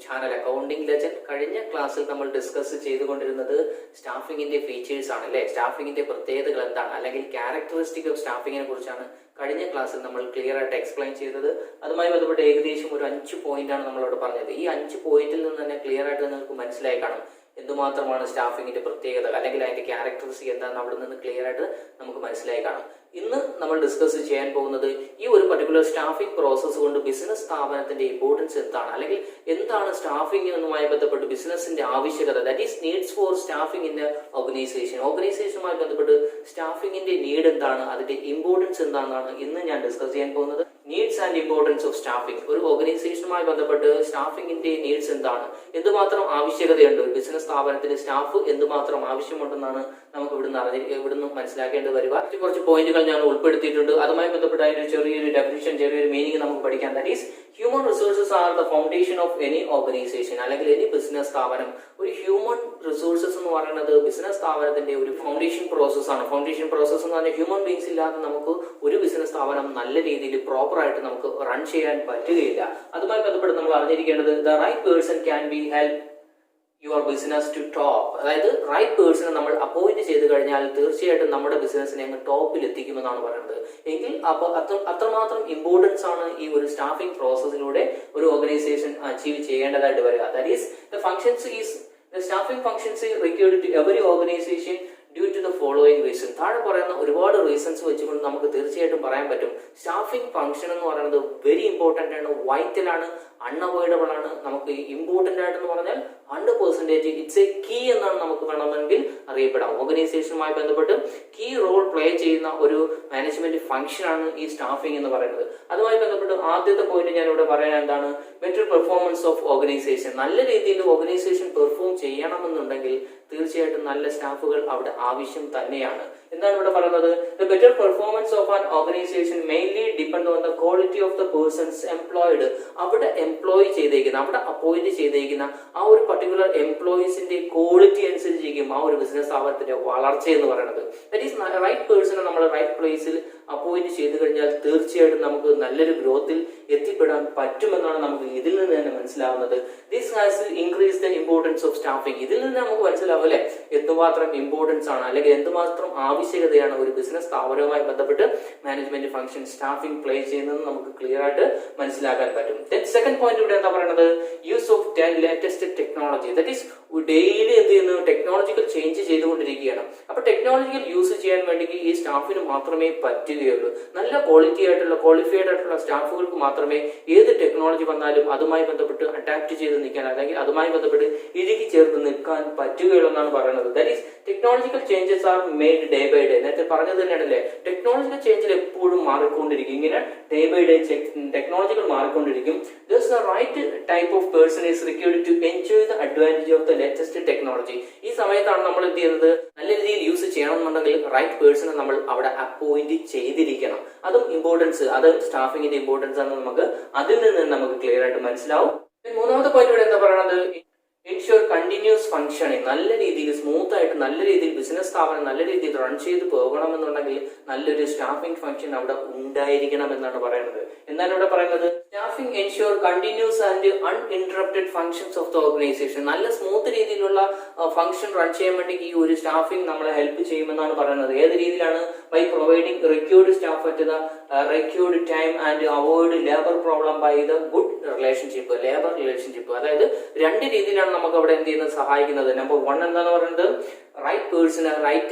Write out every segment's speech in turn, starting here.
Channel accounting legend. കഴിഞ്ഞ ക്ലാസ്സിൽ നമ്മൾ ഡിസ്കസ് ചെയ്തുകൊണ്ടിരുന്നത് സ്റ്റാഫിങ്ങിന്റെ ഫീച്ചേഴ്സ് ആണ് അല്ലെ. സ്റ്റാഫിങ്ങിന്റെ പ്രത്യേകതകൾ എന്താണ്, അല്ലെങ്കിൽ ക്യാരക്ടറിസ്റ്റിക് ഓഫ് സ്റ്റാഫിങ്ങിനെ കുറിച്ചാണ് കഴിഞ്ഞ ക്ലാസ്സിൽ നമ്മൾ ക്ലിയർ ആയിട്ട് എക്സ്പ്ലെയിൻ ചെയ്തത്. അതുമായി ബന്ധപ്പെട്ട് ഏകദേശം ഒരു 5 പോയിന്റാണ് നമ്മളോട് പറഞ്ഞത്. ഈ 5 പോയിന്റിൽ നിന്ന് തന്നെ ക്ലിയർ ആയിട്ട് നിങ്ങൾക്ക് മനസ്സിലായി കാണും എന്തുമാത്രമാണ് സ്റ്റാഫിങ്ങിന്റെ പ്രത്യേകത, അല്ലെങ്കിൽ അതിന്റെ ക്യാരക്ടറിസ്റ്റിക് എന്താണെന്ന് അവിടെ നിന്ന് ക്ലിയർ ആയിട്ട് നമുക്ക് മനസ്സിലായി കാണും. ഇന്ന് നമ്മൾ ഡിസ്കസ് ചെയ്യാൻ പോകുന്നത് ഈ ഒരു പർട്ടിക്കുലർ സ്റ്റാഫിംഗ് പ്രോസസ്സ് കൊണ്ട് ബിസിനസ് സ്ഥാപനത്തിന്റെ ഇമ്പോർട്ടൻസ് എന്താണ്, അല്ലെങ്കിൽ എന്താണ് സ്റ്റാഫിംഗ് എന്നുമായി ബന്ധപ്പെട്ട് ബിസിനസിന്റെ ആവശ്യകത, that is needs for staffing in ഓർഗനൈസേഷനുമായി ബന്ധപ്പെട്ട് സ്റ്റാഫിംഗിന്റെ നീഡ് എന്താണ്, അതിന്റെ ഇമ്പോർട്ടൻസ് എന്താണെന്നാണ് ഇന്ന് ഞാൻ ഡിസ്കസ് ചെയ്യാൻ പോകുന്നത്. Needs and importance of staffing. ഒരു ഓർഗനൈസേഷനുമായി ബന്ധപ്പെട്ട് സ്റ്റാഫിംഗിന്റെ നീഡ്സ് എന്താണ്, എന്തുമാത്രം ആവശ്യകതയുണ്ട്, ബിസിനസ് സ്ഥാപനത്തിന് സ്റ്റാഫ് എന്തുമാത്രം ആവശ്യമുണ്ടെന്നാണ് നമുക്ക് ഇവിടുന്ന് മനസ്സിലാക്കേണ്ടി വരിക. കുറച്ച് പോയിന്റുകൾ ഞാൻ ഉൾപ്പെടുത്തിയിട്ടുണ്ട്. അതുമായി ബന്ധപ്പെട്ട് അതിന്റെ ചെറിയൊരു ഡെഫിനിഷൻ, ചെറിയൊരു മീനിങ് നമുക്ക് പഠിക്കാം. That is human resources are the foundation of any organisation, അല്ലെങ്കിൽ എനി ബിസിനസ് സ്ഥാപനം. ഒരു ഹ്യൂമൻ റിസോഴ്സസ് എന്ന് പറയുന്നത് ബിസിനസ് സ്ഥാപനത്തിന്റെ ഒരു ഫൗണ്ടേഷൻ പ്രോസസ് ആണ്. ഫൗണ്ടേഷൻ പ്രോസസ് എന്ന് പറഞ്ഞാൽ ഹ്യൂമൻ ബീങ്സ് ഇല്ലാതെ നമുക്ക് ഒരു ബിസിനസ് സ്ഥാപനം നല്ല രീതിയിൽ പ്രോപ്പർ ആയിട്ട് നമുക്ക് റൺ ചെയ്യാൻ പറ്റുകയില്ല. അതുമായി ബന്ധപ്പെട്ട് നമ്മൾ അറിഞ്ഞിരിക്കേണ്ടത് the right person can be help your business to top. അതായത് റൈറ്റ് പേഴ്സണെ നമ്മൾ അപ്പോയിന്റ് ചെയ്ത് കഴിഞ്ഞാൽ തീർച്ചയായിട്ടും നമ്മുടെ ബിസിനസിനെ അങ്ങ് ടോപ്പിൽ എത്തിക്കുമെന്നാണ് പറയുന്നത്. എങ്കിൽ അപ്പോൾ അത്രമാത്രം ഇമ്പോർട്ടൻസ് ആണ് ഈ ഒരു സ്റ്റാഫിംഗ് പ്രോസസ്സിലൂടെ ഒരു ഓർഗനൈസേഷൻ അച്ചീവ് ചെയ്യേണ്ടതായിട്ട് വരിക. That is the staffing functions required to every organization due to the following reason. താഴെ പറയുന്ന ഒരുപാട് റീസൺസ് വെച്ചുകൊണ്ട് നമുക്ക് തീർച്ചയായിട്ടും പറയാൻ പറ്റും സ്റ്റാഫിംഗ് ഫംഗ്ഷൻ എന്ന് പറയുന്നത് വെരി ഇമ്പോർട്ടന്റ് ആണ്, വൈറ്റൽ ആണ്, അൺഅവോയ്ഡബിൾ ആണ്. നമുക്ക് ഇമ്പോർട്ടന്റ് ആയിട്ടെന്ന് പറഞ്ഞാൽ 100% ഇറ്റ്സ് എ കീ എന്നാണ് നമുക്ക് വേണമെങ്കിൽ അറിയപ്പെടാം. ഓർഗനൈസേഷനുമായി ബന്ധപ്പെട്ട് കീ റോൾ പ്ലേ ചെയ്യുന്ന ഒരു മാനേജ്മെന്റ് ഫംഗ്ഷൻ ആണ് ഈ സ്റ്റാഫിംഗ് എന്ന് പറയുന്നത്. അതുമായി ബന്ധപ്പെട്ട് ആദ്യത്തെ പോയിന്റ് ഞാൻ ഇവിടെ പറയാൻ എന്താണ്, ബെറ്റർ പെർഫോമൻസ് ഓഫ് ഓർഗനൈസേഷൻ. നല്ല രീതിയിൽ ഓർഗനൈസേഷൻ പെർഫോം ചെയ്യണമെന്നുണ്ടെങ്കിൽ തീർച്ചയായിട്ടും നല്ല സ്റ്റാഫുകൾ അവിടെ ആവശ്യം തന്നെയാണ്. എന്താണ് ഇവിടെ പറയുന്നത്, the better performance of an organisation mainly depend on the quality of the persons employed. അവിടെ എംപ്ലോയ് ചെയ്തേക്കുന്ന, അവിടെ അപ്പോയിന്റ് ചെയ്തേക്കുന്ന ആ ഒരു പർട്ടിക്കുലർ എംപ്ലോയീസിന്റെ ക്വാളിറ്റി അനുസരിച്ചിരിക്കും ആ ഒരു ബിസിനസ് സ്ഥാപനത്തിന്റെ വളർച്ച എന്ന് പറയുന്നത്. ദാറ്റ് ഈസ് റൈറ്റ് പേഴ്സണെ നമ്മൾ റൈറ്റ് പ്ലേസിൽ അപ്പോയിന്റ് ചെയ്ത് കഴിഞ്ഞാൽ തീർച്ചയായിട്ടും നമുക്ക് നല്ലൊരു ഗ്രോത്തിൽ എത്തിപ്പെടാൻ പറ്റുമെന്നാണ് നമുക്ക് ഇതിൽ നിന്ന് തന്നെ മനസ്സിലാവുന്നത്. This has increase the importance of staffing. ഇതിൽ നിന്ന് നമുക്ക് മനസ്സിലാവും അല്ലെ എന്തുമാത്രം ഇമ്പോർട്ടൻസ് ആണ്, അല്ലെങ്കിൽ എന്തുമാത്രം ആവശ്യകതയാണ് ഒരു ബിസിനസ് സ്ഥാപനവുമായി ബന്ധപ്പെട്ട് മാനേജ്മെന്റ് ഫംഗ്ഷൻ സ്റ്റാഫിംഗ് പ്ലേ ചെയ്യുന്നത് നമുക്ക് ക്ലിയർ ആയിട്ട് മനസ്സിലാക്കാൻ പറ്റും. സെക്കൻഡ് പോയിന്റ് ഇവിടെ എന്താ പറയുന്നത്, use of latest technology. That is daily എന്ത് ചെയ്യുന്നു, ടെക്നോളജിക്കൽ ചേഞ്ച് ചെയ്തുകൊണ്ടിരിക്കുകയാണ്. അപ്പൊ ടെക്നോളജിക്കൽ യൂസ് ചെയ്യാൻ വേണ്ടി ഈ സ്റ്റാഫിന് മാത്രമേ പറ്റുകയുള്ളൂ. നല്ല ക്വാളിഫൈഡ് ആയിട്ടുള്ള സ്റ്റാഫുകൾക്ക് മാത്രമേ ഏത് ടെക്നോളജി വന്നാലും അതുമായി ബന്ധപ്പെട്ട് അഡാപ്റ്റ് ചെയ്ത് നിൽക്കാൻ, അല്ലെങ്കിൽ അതുമായി ബന്ധപ്പെട്ട് ഇഴുകി ചേർത്ത് നിൽക്കാൻ പറ്റുകയുള്ളൂ എന്നാണ് പറയുന്നത്. That is technological changes are made day by day. നേരത്തെ പറഞ്ഞത് തന്നെയാണല്ലേ, ടെക്നോളജിക്കൽ ചേഞ്ചിൽ എപ്പോഴും മാറിക്കൊണ്ടിരിക്കും. ഇങ്ങനെ ഡേ ബൈ ഡേ ടെക്നോളജികൾ മാറിക്കൊണ്ടിരിക്കും. Thus the right type of person is required to enjoy the advantage of the latest technology. ഈ സമയത്താണ് നമ്മൾ എന്ത് ചെയ്യുന്നത്, നല്ല രീതിയിൽ യൂസ് ചെയ്യണമെന്നുണ്ടെങ്കിൽ റൈറ്റ് പേഴ്സണെ നമ്മൾ അവിടെ അപ്പോയിന്റ് ചെയ്തിരിക്കണം. അതും ഇമ്പോർട്ടൻസ്, അതും സ്റ്റാഫിംഗിന്റെ ഇമ്പോർട്ടൻസ് ആണെന്ന് നമുക്ക് അതിൽ നിന്ന് നമുക്ക് ക്ലിയർ ആയിട്ട് മനസ്സിലാവും. മൂന്നാമത്തെ പോയിന്റ് ഇവിടെ എന്താ പറയുന്നത്, ഇൻഷുർ കണ്ടിന്യൂസ് ഫംഗ്ഷനിങ്. നല്ല രീതിയിൽ സ്മൂത്ത് ആയിട്ട് നല്ല രീതിയിൽ ബിസിനസ് സ്ഥാപനം നല്ല രീതിയിൽ റൺ ചെയ്ത് പോകണമെന്നുണ്ടെങ്കിൽ നല്ലൊരു സ്റ്റാഫിംഗ് ഫംഗ്ഷൻ അവിടെ ഉണ്ടായിരിക്കണം എന്നാണ് പറയുന്നത്. എന്താണ് ഇവിടെ പറയുന്നത്, staffing ensure continuous and uninterrupted functions of the organisation. നല്ല സ്മൂത്ത് രീതിയിലുള്ള ഫംഗ്ഷൻ റൺ ചെയ്യാൻ വേണ്ടി ഈ ഒരു സ്റ്റാഫിംഗ് നമ്മളെ ഹെൽപ്പ് ചെയ്യുമെന്നാണ് പറയുന്നത്. ഏത് രീതിയിലാണ്, by providing required staff at the required time and avoid labour problem by the good relationship. Labour relationship, അതായത് രണ്ട് രീതിയിലാണ് നമുക്ക് അവിടെ എന്ത് ചെയ്യുന്നത്, സഹായിക്കുന്നത്. നമ്പർ 1 എന്താന്ന് പറയുന്നത്, റൈറ്റ് പേഴ്സണെ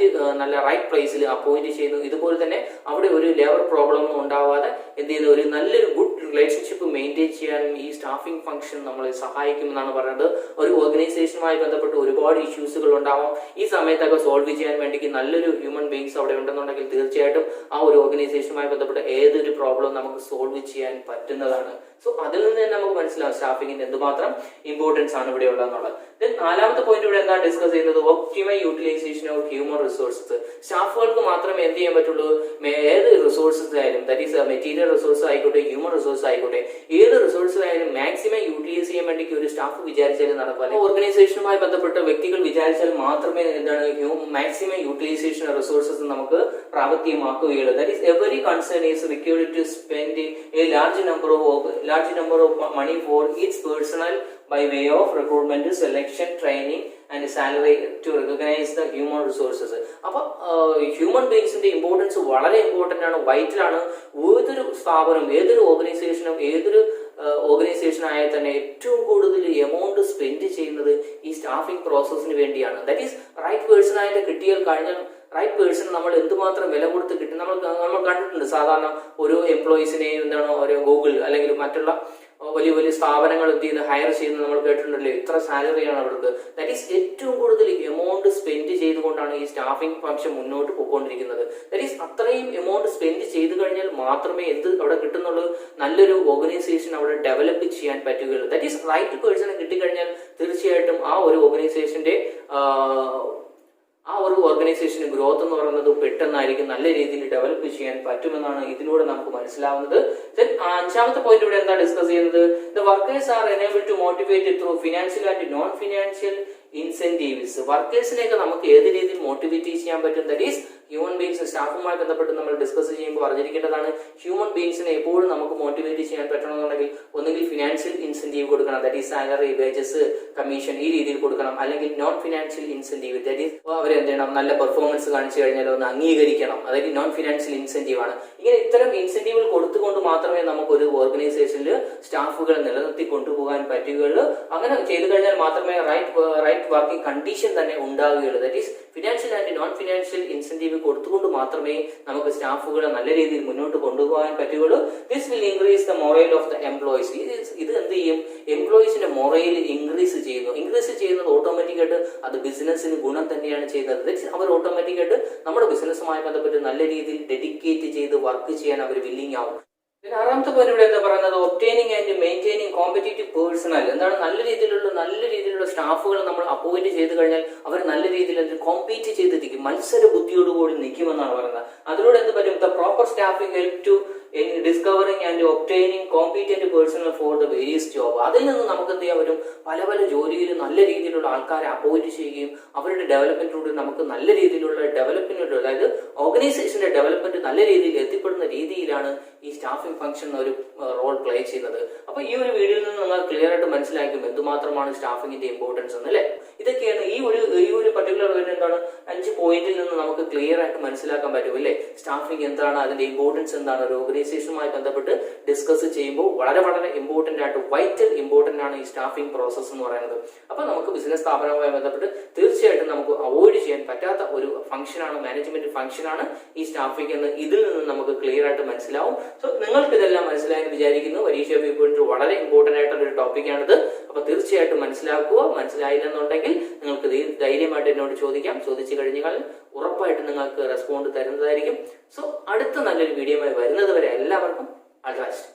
നല്ല റൈറ്റ് പ്ലേസിൽ അപ്പോയിന്റ് ചെയ്യുന്നു. ഇതുപോലെ തന്നെ അവിടെ ഒരു ലേബർ പ്രോബ്ലം ഒന്നും ഉണ്ടാവാതെ എന്ത് ചെയ്യുന്നു, ഒരു നല്ലൊരു ഗുഡ് റിലേഷൻഷിപ്പ് മെയിൻറ്റെയിൻ ചെയ്യാൻ ഈ സ്റ്റാഫിംഗ് ഫംഗ്ഷൻ നമ്മളെ സഹായിക്കുമെന്നാണ് പറയുന്നത്. ഒരു ഓർഗനൈസേഷനുമായി ബന്ധപ്പെട്ട് ഒരുപാട് ഇഷ്യൂസുകൾ ഉണ്ടാവാം. ഈ സമയത്തൊക്കെ സോൾവ് ചെയ്യാൻ വേണ്ടി നല്ലൊരു ഹ്യൂമൻ ബീങ്സ് അവിടെ ഉണ്ടെന്നുണ്ടെങ്കിൽ തീർച്ചയായിട്ടും ആ ഒരു ഓർഗനൈസേഷനുമായി ബന്ധപ്പെട്ട് ഏതൊരു പ്രോബ്ലം നമുക്ക് സോൾവ് ചെയ്യാൻ പറ്റുന്നതാണ്. സോ അതിൽ നിന്ന് തന്നെ നമുക്ക് മനസ്സിലാവും സ്റ്റാഫിംഗിന് എന്തുമാത്രം ഇമ്പോർട്ടൻസ് ആണ് ഇവിടെ ഉള്ളതെന്നുള്ളത്. ദെൻ നാലാമത്തെ പോയിന്റ് ഇവിടെ എന്താ ഡിസ്കസ് ചെയ്യുന്നത്, optimal utilisation of human resources. സ്റ്റാഫുകൾക്ക് മാത്രമേ എന്ത് ചെയ്യാൻ പറ്റുള്ളൂ, ഏത് റിസോഴ്സസ് ആയാലും, ദാറ്റ് ഈസ് മെറ്റീരിയൽ റിസോഴ്സ് ആയിക്കോട്ടെ, ഹ്യൂമൻ റിസോഴ്സ് ആയിക്കോട്ടെ, ഏത് റിസോഴ്സ് ആയാലും മാക്സിമം യൂട്ടിലൈസ് ചെയ്യാൻ വേണ്ടി ഒരു സ്റ്റാഫ് വിചാരിച്ചാലും നടക്കും. ഓർഗനൈസേഷനുമായി ബന്ധപ്പെട്ട വ്യക്തികൾ വിചാരിച്ചാൽ മാത്രമേ എന്താണ് മാക്സിമം യൂട്ടിലൈസേഷൻ റിസോഴ്സസ് നമുക്ക് പ്രാപ്തിയമാക്കുകയുള്ളൂ. That is every concern is required to spend a large number of money for its personal by way of recruitment, selection, training and salary to recognize the human resources. അപ്പോൾ human ബീങ്സിന്റെ importance വളരെ important ആണ്, വൈറ്റലാണ്. ഏതൊരു സ്ഥാപനം, ഏതൊരു ഓർഗനൈസേഷനും, ഏതൊരു organisation ആയാൽ തന്നെ ഏറ്റവും കൂടുതൽ എമൗണ്ട് സ്പെൻഡ് ചെയ്യുന്നത് ഈ സ്റ്റാഫിംഗ് പ്രോസസ്സിന് വേണ്ടിയാണ്. ദാറ്റ് ഈസ് റൈറ്റ് പേഴ്സൺ ആയിട്ട് കിട്ടിയാൽ കഴിഞ്ഞാൽ റൈറ്റ് പേഴ്സൺ നമ്മൾ എന്തുമാത്രം വില കൊടുത്ത് കിട്ടും. നമ്മൾ കണ്ടിട്ടുണ്ട് സാധാരണ ഓരോ എംപ്ലോയീസിനെ എന്താണ് ഓരോ ഗൂഗിൾ അല്ലെങ്കിൽ മറ്റുള്ള വലിയ വലിയ സ്ഥാപനങ്ങൾ എന്ത് ചെയ്യുന്നത് ഹയർ ചെയ്യുന്നത് നമ്മൾ കേട്ടിട്ടുണ്ടല്ലോ, ഇത്ര സാലറിയാണ് അവർക്ക്. ദാറ്റ് ഈസ് ഏറ്റവും കൂടുതൽ എമൗണ്ട് സ്പെൻഡ് ചെയ്തുകൊണ്ടാണ് ഈ സ്റ്റാഫിംഗ് ഫംഗ്ഷൻ മുന്നോട്ട് പോയിക്കൊണ്ടിരിക്കുന്നത്. ദാറ്റ് ഈസ് അത്രയും എമൗണ്ട് സ്പെൻഡ് ചെയ്ത് കഴിഞ്ഞാൽ മാത്രമേ അവിടെ കിട്ടുന്നുള്ളൂ, നല്ലൊരു ഓർഗനൈസേഷൻ അവിടെ ഡെവലപ്പ് ചെയ്യാൻ പറ്റുകയുള്ളൂ. ദാറ്റ് ഈസ് റൈറ്റ് പേഴ്സൺ കിട്ടിക്കഴിഞ്ഞാൽ തീർച്ചയായിട്ടും ആ ഒരു ഓർഗനൈസേഷന്റെ ഗ്രോത്ത് എന്ന് പറയുന്നത് പെട്ടെന്നായിരിക്കും, നല്ല രീതിയിൽ ഡെവലപ്പ് ചെയ്യാൻ പറ്റുമെന്നാണ് ഇതിലൂടെ നമുക്ക് മനസ്സിലാവുന്നത്. അഞ്ചാമത്തെ പോയിന്റ് ഇവിടെ എന്താ ഡിസ്കസ് ചെയ്യുന്നത്? The workers are enable to motivate through financial and non financial incentives. വർക്കേഴ്സിനെയൊക്കെ നമുക്ക് ഏത് രീതിയിൽ മോട്ടിവേറ്റ് ചെയ്യാൻ പറ്റും? That is human beings. സ്റ്റാഫുമായി ബന്ധപ്പെട്ട് നമ്മൾ ഡിസ്കസ് ചെയ്യുമ്പോൾ അറിഞ്ഞിരിക്കേണ്ടതാണ്, ഹ്യൂമൻ ബീങ്സിനെ എപ്പോഴും നമുക്ക് മോട്ടിവേറ്റ് ചെയ്യാൻ പറ്റണമെന്നുണ്ടെങ്കിൽ ഒന്നുകിൽ ഫിനാൻഷ്യൽ ഇൻസെന്റീവ് കൊടുക്കണം, that is salary, wages, commission, ഈ രീതിയിൽ കൊടുക്കണം. അല്ലെങ്കിൽ non financial incentive, that is അവരെന്ത് ചെയ്യണം, നല്ല പെർഫോമൻസ് കാണിച്ചു കഴിഞ്ഞാൽ ഒന്ന് അംഗീകരിക്കണം, അതായത് നോൺ ഫിനാൻഷ്യൽ ഇൻസെന്റീവ് ആണ്. ഇങ്ങനെ ഇത്തരം ഇൻസെന്റീവുകൾ കൊടുത്തുകൊണ്ട് മാത്രമേ നമുക്ക് ഒരു ഓർഗനൈസേഷനിൽ സ്റ്റാഫുകൾ നിലനിർത്തി കൊണ്ടുപോകാൻ പറ്റുകയുള്ളൂ. അങ്ങനെ ചെയ്തു കഴിഞ്ഞാൽ മാത്രമേ റൈറ്റ് വർക്കിംഗ് കണ്ടീഷൻ തന്നെ ഉണ്ടാവുകയുള്ളൂ. That is financial and non financial incentive കൊടുത്തുകൊണ്ട് മാത്രമേ നമുക്ക് സ്റ്റാഫുകളെ നല്ല രീതിയിൽ മുന്നോട്ട് കൊണ്ടുപോകാൻ പറ്റുകയുള്ളൂ. This will increase the morale of the employees. ഇത് എന്ത് ചെയ്യും? എംപ്ലോയീസിന്റെ മൊറൈൽ ഇൻക്രീസ് ചെയ്യുന്നത് ഓട്ടോമാറ്റിക്കായിട്ട് അത് ബിസിനസ്സിന് ഗുണം തന്നെയാണ് ചെയ്യുന്നത്. അവർ ഓട്ടോമാറ്റിക്കായിട്ട് നമ്മുടെ ബിസിനസ്സുമായി ബന്ധപ്പെട്ട് നല്ല രീതിയിൽ ഡെഡിക്കേറ്റ് ചെയ്ത് വർക്ക് ചെയ്യാൻ അവർ വില്ലിങ് ആവും. പിന്നെ ആറാമത്തെ പോയിന്റ് ഇവിടെ എന്താ പറയുന്നത്? Obtaining and maintaining competitive personal. എന്താണ്? നല്ല രീതിയിലുള്ള സ്റ്റാഫുകൾ നമ്മൾ അപ്പോയിന്റ് ചെയ്ത് കഴിഞ്ഞാൽ അവർ നല്ല രീതിയിൽ കോമ്പീറ്റ് ചെയ്തിരിക്കും, മത്സര ബുദ്ധിയോടുകൂടി നിൽക്കുമെന്നാണ് പറയുന്നത്. അതിലൂടെ എന്ത് പറ്റും? The proper staffing help to discovering and obtaining competent personnel for the various job. അതിൽ നിന്ന് നമുക്ക് എന്ത് ചെയ്യാൻ പറ്റും? പല ജോലിയിൽ നല്ല രീതിയിലുള്ള ആൾക്കാരെ അപ്പോയിന്റ് ചെയ്യുകയും അവരുടെ ഡെവലപ്മെന്റിലൂടെ നമുക്ക് നല്ല രീതിയിലുള്ള ഡെവലപ്മെന്റ്, അതായത് ഓർഗനൈസേഷന്റെ ഡെവലപ്മെന്റ് നല്ല രീതിയിൽ എത്തിപ്പെടുന്ന രീതിയിലാണ് ഈ സ്റ്റാഫിംഗ് ഫംഗ്ഷൻ ഒരു റോൾ പ്ലേ ചെയ്യുന്നത്. അപ്പൊ ഈ ഒരു വീഡിയോയിൽ നിന്ന് നിങ്ങൾ ക്ലിയർ ആയിട്ട് മനസ്സിലാക്കും എന്തുമാത്രമാണ് സ്റ്റാഫിംഗിന്റെ ഇമ്പോർട്ടൻസ് എന്ന്, അല്ലെ? ഇതൊക്കെയാണ് ഈ ഒരു പർട്ടിക്കുലർ എന്താണ് 5 പോയിന്റിൽ നിന്ന് നമുക്ക് ക്ലിയർ ആയിട്ട് മനസ്സിലാക്കാൻ പറ്റും, അല്ലേ? സ്റ്റാഫിംഗ് എന്താണ്, അതിന്റെ ഇമ്പോർട്ടൻസ് എന്താണ്, ഒരു ഓർഗനൈസേഷനുമായി ബന്ധപ്പെട്ട് ഡിസ്കസ് ചെയ്യുമ്പോൾ വളരെ ഇമ്പോർട്ടന്റ് ആയിട്ട് വൈറ്റൽ ഇമ്പോർട്ടന്റ് ആണ് ഈ സ്റ്റാഫിംഗ് പ്രോസസ് എന്ന് പറയുന്നത്. അപ്പൊ നമുക്ക് ബിസിനസ് സ്ഥാപനവുമായി ബന്ധപ്പെട്ട് തീർച്ചയായിട്ടും നമുക്ക് അവോയ്ഡ് ചെയ്യാൻ പറ്റാത്ത ഒരു ഫംഗ്ഷനാണ്, മാനേജ്മെന്റ് ഫംഗ്ഷനാണ് ഈ സ്റ്റാഫിംഗ് എന്ന് ഇതിൽ നിന്ന് നമുക്ക് ക്ലിയർ ആയിട്ട് മനസ്സിലാവും. സോ നിങ്ങൾക്ക് ഇതെല്ലാം മനസ്സിലായെന്ന് വിചാരിക്കുന്നു. പരീക്ഷ പോയിന്റ് വളരെ ഇമ്പോർട്ടന്റ് ആയിട്ടുള്ള ഒരു ടോപ്പിക്കാണിത്. അപ്പൊ തീർച്ചയായിട്ടും മനസ്സിലാക്കുക. മനസ്സിലായില്ലെന്നുണ്ടെങ്കിൽ നിങ്ങൾക്ക് ധൈര്യമായിട്ട് എന്നോട് ചോദിക്കാം. ചോദിച്ചു കഴിഞ്ഞാൽ ഉറപ്പായിട്ട് നിങ്ങൾക്ക് റെസ്പോണ്ട് തരുന്നതായിരിക്കും. സോ അടുത്ത നല്ലൊരു വീഡിയോയുമായി വരുന്നത് വരെ എല്ലാവർക്കും ഓൾ ദി ബെസ്റ്റ്.